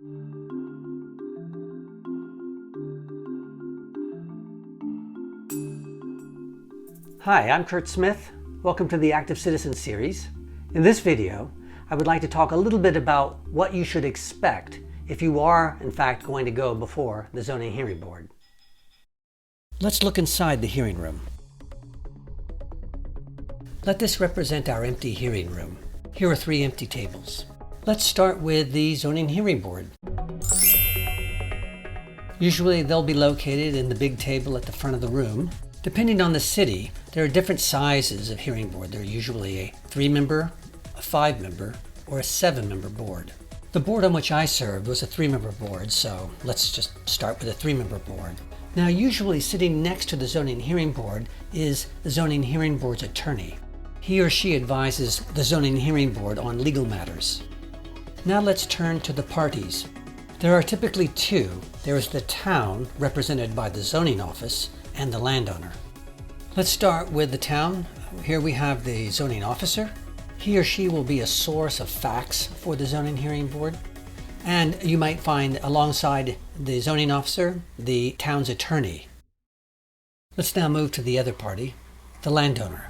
Hi, I'm Kurt Smith. Welcome to the Active Citizen series. In this video, I would like to talk a little bit about what you should expect if you are, in fact, going to go before the Zoning Hearing Board. Let's look inside the hearing room. Let this represent our empty hearing room. Here are 3 empty tables. Let's start with the Zoning Hearing Board. Usually they'll be located in the big table at the front of the room. Depending on the city, there are different sizes of hearing board. They're usually a 3-member, a 5-member, or a 7-member board. The board on which I served was a 3-member board, so let's just start with a 3-member board. Now, usually sitting next to the Zoning Hearing Board is the Zoning Hearing Board's attorney. He or she advises the Zoning Hearing Board on legal matters. Now let's turn to the parties. There are typically 2. There is the town, represented by the zoning office, and the landowner. Let's start with the town. Here we have the zoning officer. He or she will be a source of facts for the Zoning Hearing Board. And you might find alongside the zoning officer, the town's attorney. Let's now move to the other party, the landowner.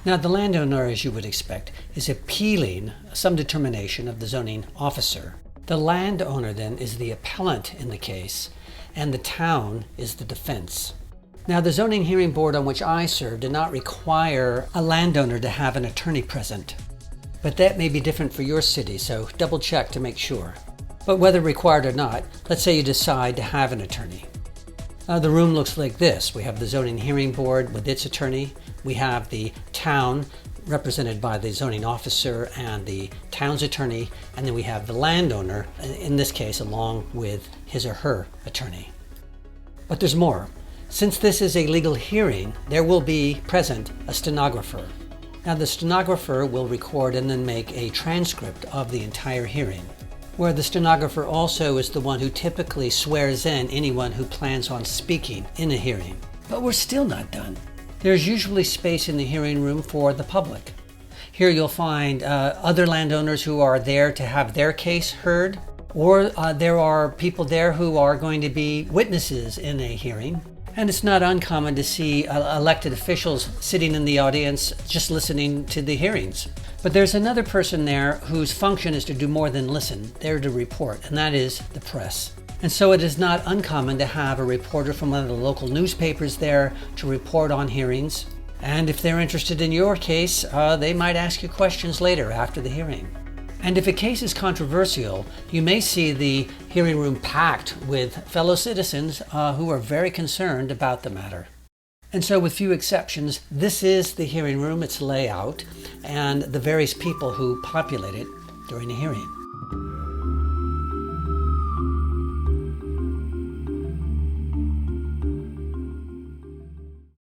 Now the landowner, as you would expect, is appealing some determination of the zoning officer. The landowner then is the appellant in the case, and the town is the defense. Now, the Zoning Hearing Board on which I served did not require a landowner to have an attorney present. But that may be different for your city, so double check to make sure. But whether required or not, let's say you decide to have an attorney. The room looks like this. We have the Zoning Hearing Board with its attorney. We have the town represented by the zoning officer and the town's attorney. And then we have the landowner, in this case, along with his or her attorney. But there's more. Since this is a legal hearing, there will be present a stenographer. Now the stenographer will record and then make a transcript of the entire hearing, where the stenographer also is the one who typically swears in anyone who plans on speaking in a hearing. But we're still not done. There's usually space in the hearing room for the public. Here you'll find other landowners who are there to have their case heard, or there are people there who are going to be witnesses in a hearing. And it's not uncommon to see elected officials sitting in the audience just listening to the hearings. But there's another person there whose function is to do more than listen. They're to report, and that is the press. And so it is not uncommon to have a reporter from one of the local newspapers there to report on hearings. And if they're interested in your case, they might ask you questions later after the hearing. And if a case is controversial, you may see the hearing room packed with fellow citizens who are very concerned about the matter. And so with few exceptions, this is the hearing room, its layout, and the various people who populate it during the hearing.